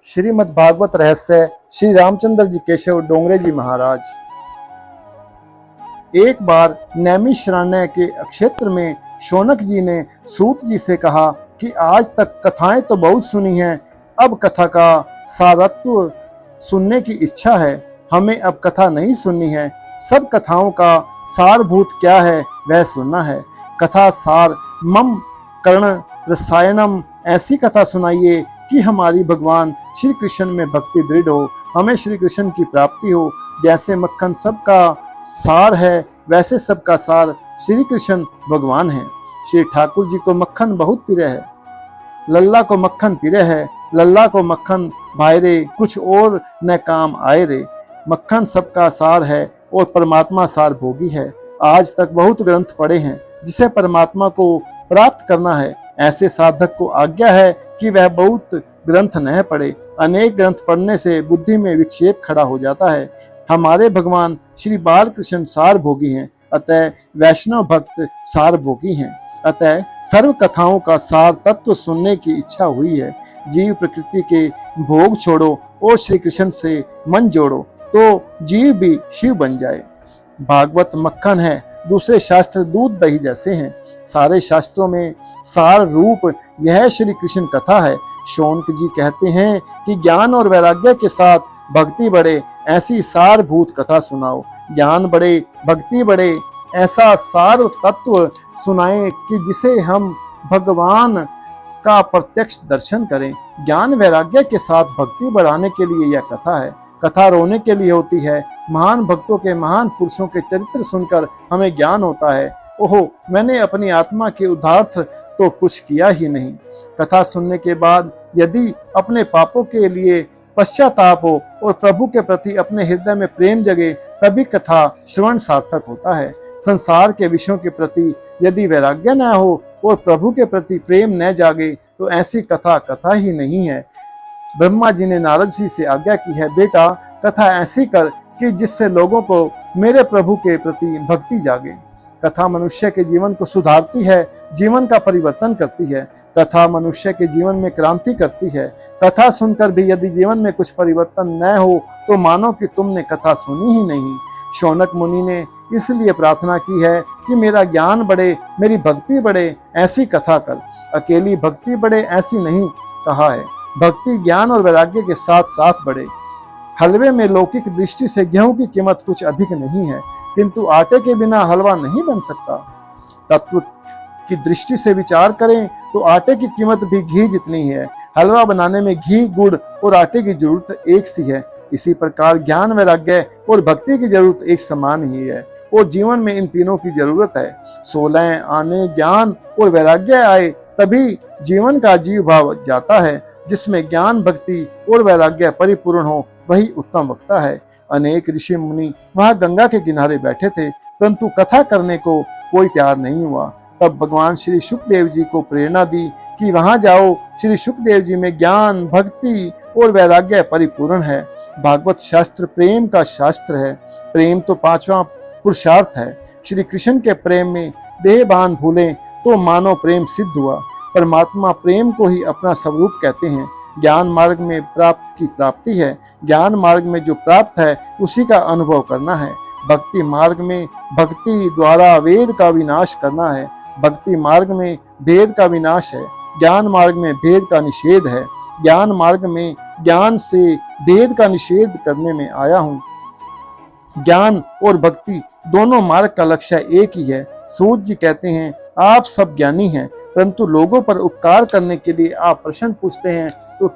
श्रीमद् भागवत रहस्य श्री रामचंद्र जी केशव डोंगरे जी महाराज। एक बार नैमिषारण्य के क्षेत्र में शौनक जी ने सूत जी से कहा कि आज तक कथाएं तो बहुत सुनी हैं, अब कथा का सारत्व सुनने की इच्छा है। हमें अब कथा नहीं सुननी है, सब कथाओं का सारभूत क्या है वह सुनना है। कथा सार मम कर्ण रसायनम, ऐसी कथा सुनाइए कि हमारी भगवान श्री कृष्ण में भक्ति दृढ़ हो, हमें श्री कृष्ण की प्राप्ति हो। जैसे मक्खन सबका सार है, वैसे सबका सार श्री कृष्ण भगवान है। श्री ठाकुर जी को मक्खन बहुत प्रिय है, लल्ला को मक्खन प्रिय है, लल्ला को मक्खन भाई रे, कुछ और न काम आए रे। मक्खन सबका सार है और परमात्मा सार भोगी है। आज तक बहुत ग्रंथ पढ़े हैं, जिसे परमात्मा को प्राप्त करना है, ऐसे साधक को आज्ञा है कि वह बहुत ग्रंथ न पढ़े। अनेक ग्रंथ पढ़ने से बुद्धि में विक्षेप खड़ा हो जाता है। हमारे भगवान श्री बाल कृष्ण सार भोगी हैं, अतः वैष्णव भक्त सार भोगी हैं। अतः सर्व कथाओं का सार तत्व सुनने की इच्छा हुई है। जीव प्रकृति के भोग छोड़ो और श्री कृष्ण से मन जोड़ो, तो जीव भी शिव बन जाए। भागवत मक्खन है, दूसरे शास्त्र दूध दही जैसे हैं। सारे शास्त्रों में सार रूप यह श्री कृष्ण कथा है। शौनक जी कहते हैं कि ज्ञान और वैराग्य के साथ भक्ति बढ़े, ऐसी सारभूत कथा सुनाओ। ज्ञान बढ़े, भक्ति बढ़े, ऐसा सार तत्व सुनाएं कि जिसे हम भगवान का प्रत्यक्ष दर्शन करें। ज्ञान वैराग्य के साथ भक्ति बढ़ाने के लिए यह कथा है। कथा रोने के लिए होती है। महान भक्तों के, महान पुरुषों के चरित्र सुनकर हमें ज्ञान होता है। ओहो, मैंने अपनी आत्मा के उद्धार्थ तो कुछ किया ही नहीं। कथा सुनने के बाद यदि अपने पापों के लिए पश्चाताप हो और प्रभु के प्रति अपने हृदय में प्रेम जगे, तभी कथा श्रवण सार्थक होता है। संसार के विषयों के प्रति यदि वैराग्य न हो और प्रभु के प्रति प्रेम न जागे, तो ऐसी कथा कथा ही नहीं है। ब्रह्मा जी ने नारद जी से आज्ञा की है, बेटा कथा ऐसी कर कि जिससे लोगों को मेरे प्रभु के प्रति भक्ति जागे। कथा मनुष्य के जीवन को सुधारती है, जीवन का परिवर्तन करती है। कथा मनुष्य के जीवन में क्रांति करती है। कथा सुनकर भी यदि जीवन में कुछ परिवर्तन न हो, तो मानो कि तुमने कथा सुनी ही नहीं। शौनक मुनि ने इसलिए प्रार्थना की है कि मेरा ज्ञान बढ़े, मेरी भक्ति बढ़े, ऐसी कथा कर। अकेली भक्ति बढ़े ऐसी नहीं कहा है, भक्ति ज्ञान और वैराग्य के साथ साथ बढ़े। हलवे में लौकिक दृष्टि से गेहूं की कीमत कुछ अधिक नहीं है, किंतु आटे के बिना हलवा नहीं बन सकता। तत्व की दृष्टि से विचार करें तो आटे की कीमत भी घी जितनी है। हलवा बनाने में घी, गुड़ और आटे की जरूरत एक सी है। इसी प्रकार ज्ञान, वैराग्य और भक्ति की जरूरत एक समान ही है, और जीवन में इन तीनों की जरूरत है। 16 आने ज्ञान और वैराग्य आए, तभी जीवन का जीव भाव जाता है। जिसमें ज्ञान, भक्ति और वैराग्य परिपूर्ण हो, वही उत्तम वक्ता है। अनेक ऋषि मुनि वहां गंगा के किनारे बैठे थे, परंतु कथा करने को कोई तैयार नहीं हुआ। तब भगवान श्री सुखदेव जी को प्रेरणा दी कि वहां जाओ। श्री सुखदेव जी में ज्ञान, भक्ति और वैराग्य परिपूर्ण है। भागवत शास्त्र प्रेम का शास्त्र है। प्रेम तो 5वां पुरुषार्थ है। श्री कृष्ण के प्रेम में देहभान भूलें तो मानो प्रेम सिद्ध हुआ। परमात्मा प्रेम को ही अपना स्वरूप कहते हैं। ज्ञान मार्ग में प्राप्त की प्राप्ति है। ज्ञान मार्ग में जो प्राप्त है उसी का अनुभव करना है। भक्ति मार्ग में भक्ति द्वारा वेद का विनाश करना है। भक्ति मार्ग में भेद का विनाश है। ज्ञान मार्ग में भेद का निषेध है। ज्ञान मार्ग में ज्ञान से भेद का निषेध करने में आया हूँ। ज्ञान और भक्ति दोनों मार्ग का लक्ष्य एक ही है। सूत जी कहते हैं, आप सब ज्ञानी हैं, परंतु लोगों पर उपकार करने के लिए आप प्रश्न पूछते हैं, तो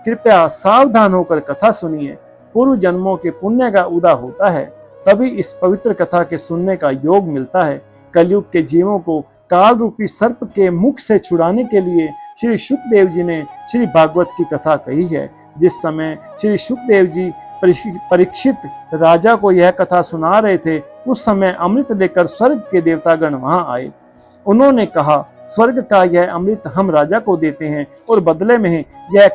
कृपया सावधान होकर कथा सुनिए। पूर्व जन्मों के पुण्य का उदय होता है, तभी इस पवित्र कथा के सुनने का योग मिलता है। कलयुग के जीवों को काल रूपी सर्प के मुख से छुड़ाने के लिए श्री सुखदेव जी ने श्री भागवत की कथा कही है। जिस समय श्री सुखदेव जी परीक्षित राजा को यह कथा सुना रहे थे, उस समय अमृत लेकर स्वर्ग के देवतागण वहां आए। उन्होंने कहा, स्वर्ग का यह अमृत हम राजा को देते हैं और बदले में यह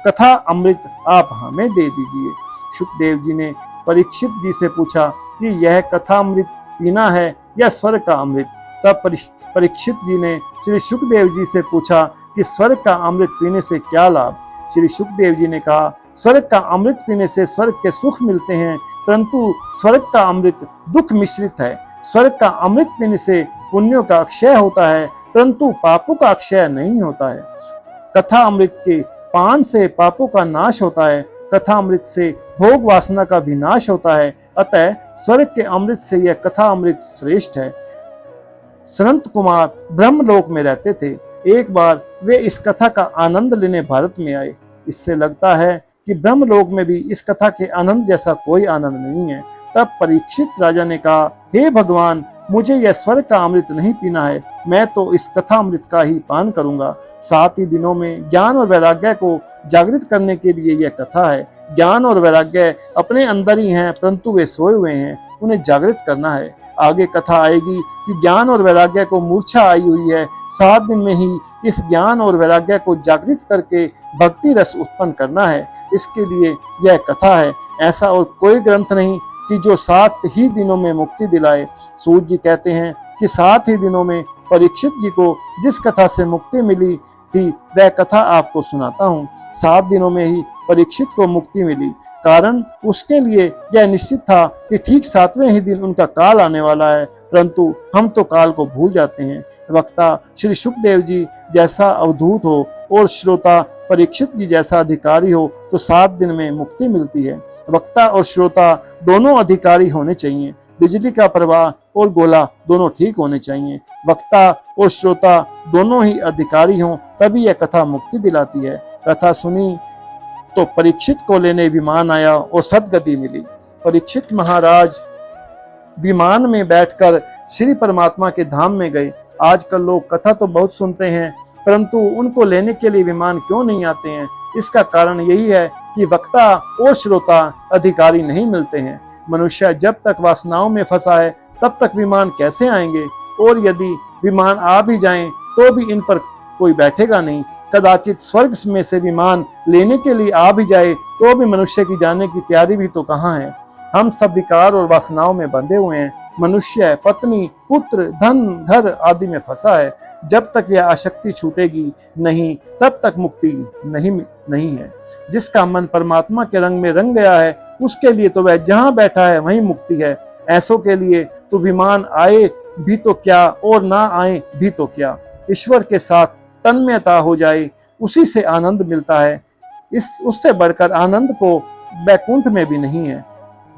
कथा अमृत आप हमें दे दीजिए। सुखदेव जी ने परीक्षित जी से पूछा कि यह कथा अमृत पीना है या स्वर्ग का अमृत। तब परीक्षित जी ने श्री सुखदेव जी से पूछा कि स्वर्ग का अमृत पीने से क्या लाभ। श्री सुखदेव जी ने कहा, स्वर्ग का अमृत पीने से स्वर्ग के सुख मिलते हैं, परंतु स्वर्ग का अमृत दुख मिश्रित है। स्वर्ग का अमृत पीने से पुण्यों का अक्षय होता है, परंतु पापों का अक्षय नहीं होता है। कथा अमृत के पान से पापों का नाश होता है, कथा अमृत से भोग वासना का विनाश होता है। अतः स्वर्ग के अमृत से यह कथा अमृत श्रेष्ठ है। संत कुमार ब्रह्मलोक में रहते थे। एक बार वे इस कथा का आनंद लेने भारत में आए। इससे लगता है कि ब्रह्मलोक में भी इस कथा के आनंद जैसा कोई आनंद नहीं है। तब परीक्षित राजा ने कहा, हे भगवान, मुझे यह स्वर्ग का अमृत नहीं पीना है, मैं तो इस कथा अमृत का ही पान करूंगा। 7 ही दिनों में ज्ञान और वैराग्य को जागृत करने के लिए यह कथा है। ज्ञान और वैराग्य अपने अंदर ही हैं, परंतु वे सोए हुए हैं, उन्हें जागृत करना है। आगे कथा आएगी कि ज्ञान और वैराग्य को मूर्छा आई हुई है। 7 दिन में ही इस ज्ञान और वैराग्य को जागृत करके भक्ति रस उत्पन्न करना है। इसके लिए यह कथा है। ऐसा और कोई ग्रंथ नहीं कि जो 7 ही दिनों में मुक्ति दिलाए। सूत जी कहते हैं कि 7 ही दिनों में परीक्षित जी को जिस कथा से मुक्ति मिली थी वह कथा आपको सुनाता हूँ। 7 दिनों में ही परीक्षित को मुक्ति मिली। कारण उसके लिए यह निश्चित था कि ठीक 7वें ही दिन उनका काल आने वाला है, परंतु हम तो काल को भूल जाते हैं। वक्ता श्री सुखदेव जी जैसा अवधूत हो और श्रोता परीक्षित जी जैसा अधिकारी हो तो 7 दिन में मुक्ति मिलती है। वक्ता और श्रोता दोनों अधिकारी होने चाहिए। बिजली का प्रवाह और गोला दोनों ठीक होने चाहिए। वक्ता और श्रोता दोनों ही अधिकारी हों तभी यह कथा मुक्ति दिलाती है। कथा सुनी तो परीक्षित को लेने विमान आया और सद्गति मिली। परीक्षित महाराज विमान में बैठकर श्री परमात्मा के धाम में गए। आजकल लोग कथा तो बहुत सुनते हैं, परंतु उनको लेने के लिए विमान क्यों नहीं आते हैं? इसका कारण यही है कि वक्ता और श्रोता अधिकारी नहीं मिलते हैं। मनुष्य जब तक वासनाओं में फंसा है तब तक विमान कैसे आएंगे? और यदि विमान आ भी जाएं तो भी इन पर कोई बैठेगा नहीं। कदाचित स्वर्ग में से विमान लेने के लिए आ भी जाए तो भी मनुष्य की जाने की तैयारी भी तो कहाँ है। हम सब विकार और वासनाओं में बंधे हुए हैं। मनुष्य पत्नी, पुत्र, धन, घर आदि में फंसा है। जब तक यह आसक्ति छूटेगी नहीं तब तक मुक्ति नहीं है। जिसका मन परमात्मा के रंग में रंग गया है उसके लिए तो वह जहाँ बैठा है वहीं मुक्ति है। ऐसों के लिए तो विमान आए भी तो क्या और ना आए भी तो क्या, ईश्वर के साथ तन्मयता हो जाए उसी से आनंद मिलता है। उससे बढ़कर आनंद को बैकुंठ में भी नहीं है।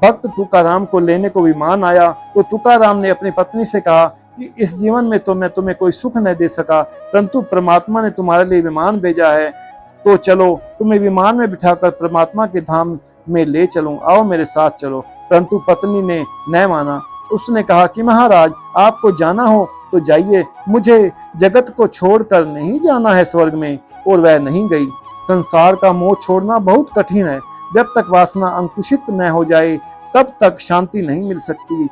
भक्त तुकाराम को लेने को विमान आया तो तुकाराम ने अपनी पत्नी से कहा कि इस जीवन में तो मैं तुम्हें कोई सुख न दे सका, परंतु परमात्मा ने तुम्हारे लिए विमान भेजा है, तो चलो तुम्हें विमान में बिठाकर परमात्मा के धाम में ले चलूं, आओ मेरे साथ चलो। परंतु पत्नी ने न माना। उसने कहा कि महाराज, आपको जाना हो तो जाइए, मुझे जगत को छोड़कर नहीं जाना है स्वर्ग में। और वह नहीं गई। संसार का मोह छोड़ना बहुत कठिन है। जब तक वासना अंकुशित न हो जाए तब तक शांति नहीं मिल सकती।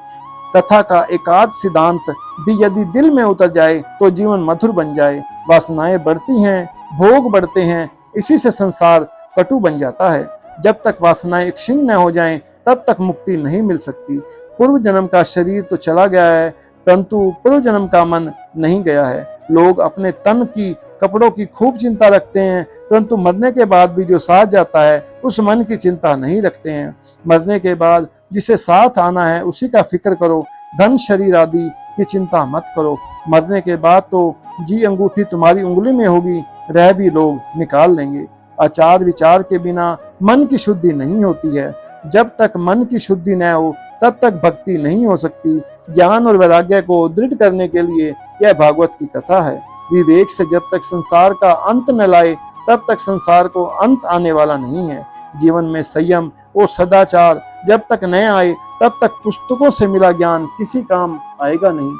कथा का एकाध सिद्धांत भी यदि दिल में उतर जाए तो जीवन मधुर बन जाए। वासनाएं बढ़ती हैं, भोग बढ़ते हैं, इसी से संसार कटु बन जाता है। जब तक वासनाएं क्षीण न हो जाएं तब तक मुक्ति नहीं मिल सकती। पूर्व जन्म का शरीर तो चला गया है, परंतु पूर्व जन्म का मन नहीं गया है। लोग अपने तन की, कपड़ों की खूब चिंता रखते हैं, परंतु मरने के बाद भी जो साथ जाता है उस मन की चिंता नहीं रखते हैं। मरने के बाद जिसे साथ आना है उसी का फिक्र करो, धन शरीर आदि की चिंता मत करो। मरने के बाद तो जी अंगूठी तुम्हारी उंगली में होगी, वह भी लोग निकाल लेंगे। आचार विचार के बिना मन की शुद्धि नहीं होती है। जब तक मन की शुद्धि न हो तब तक भक्ति नहीं हो सकती। ज्ञान और वैराग्य को दृढ़ करने के लिए यह भागवत की कथा है। विवेक से जब तक संसार का अंत न लाए तब तक संसार को अंत आने वाला नहीं है। जीवन में संयम और सदाचार जब तक न आए तब तक पुस्तकों से मिला ज्ञान किसी काम आएगा नहीं।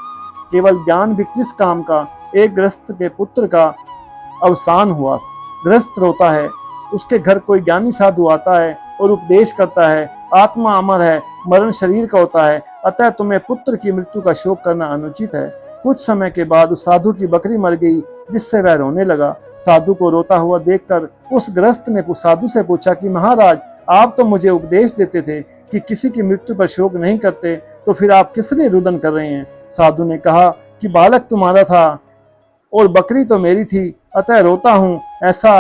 केवल ज्ञान भी किस काम का। एक गृहस्थ के पुत्र का अवसान हुआ। गृहस्थ रोता है, उसके घर कोई ज्ञानी साधु आता है और उपदेश करता है, आत्मा अमर है, मरण शरीर का होता है, अतः तुम्हें पुत्र की मृत्यु का शोक करना अनुचित है। कुछ समय के बाद उस साधु की बकरी मर गई, जिससे वह रोने लगा। साधु को रोता हुआ देखकर उस गृहस्थ ने साधु से पूछा कि महाराज, आप तो मुझे उपदेश देते थे कि किसी की मृत्यु पर शोक नहीं करते, तो फिर आप किस लिए रुदन कर रहे हैं? साधु ने कहा कि बालक तुम्हारा था और बकरी तो मेरी थी, अतः रोता हूँ। ऐसा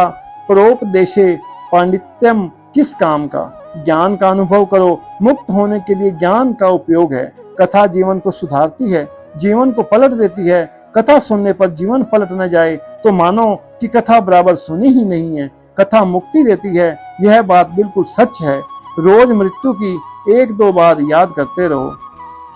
परोपदेशे पांडित्यम, किस काम का? ज्ञान का अनुभव करो, मुक्त होने के लिए ज्ञान का उपयोग है। कथा जीवन को सुधारती है, जीवन को पलट देती है। कथा सुनने पर जीवन पलट न जाए तो मानो कि कथा बराबर सुनी ही नहीं है। कथा मुक्ति देती है, यह बात बिल्कुल सच है। रोज मृत्यु की 1-2 बार याद करते रहो।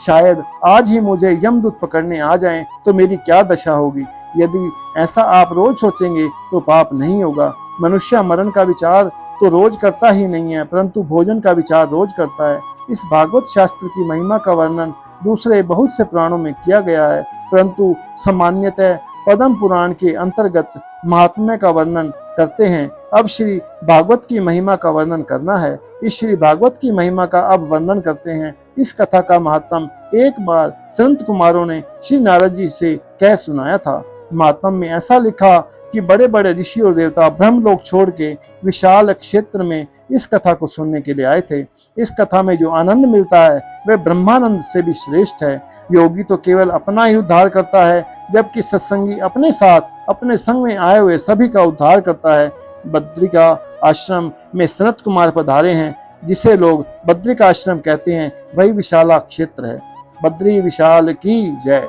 शायद आज ही मुझे यमदूत पकड़ने आ जाएं तो मेरी क्या दशा होगी। यदि ऐसा आप रोज सोचेंगे तो पाप नहीं होगा। मनुष्य मरण का विचार तो रोज करता ही नहीं है, परंतु भोजन का विचार रोज करता है। इस भागवत शास्त्र की महिमा का वर्णन दूसरे बहुत से पुराणों में किया गया है, परंतु सामान्यतः पद्म पुराण के अंतर्गत महात्म्य का वर्णन करते हैं। अब श्री भागवत की महिमा का वर्णन करना है। इस श्री भागवत की महिमा का अब वर्णन करते हैं। इस कथा का महात्म एक बार संत कुमारों ने श्री नारद जी से कह सुनाया था। महात्म में ऐसा लिखा कि बड़े बड़े ऋषि और देवता ब्रह्मलोक छोड़ के विशाल क्षेत्र में इस कथा को सुनने के लिए आए थे। इस कथा में जो आनंद मिलता है वह ब्रह्मानंद से भी श्रेष्ठ है। योगी तो केवल अपना ही उद्धार करता है, जबकि सत्संगी अपने साथ अपने संग में आए हुए सभी का उद्धार करता है। बद्रिका आश्रम में सनत कुमार पधारे हैं, जिसे लोग बद्रिका आश्रम कहते हैं। वही विशाला क्षेत्र है। बद्री विशाल की जय।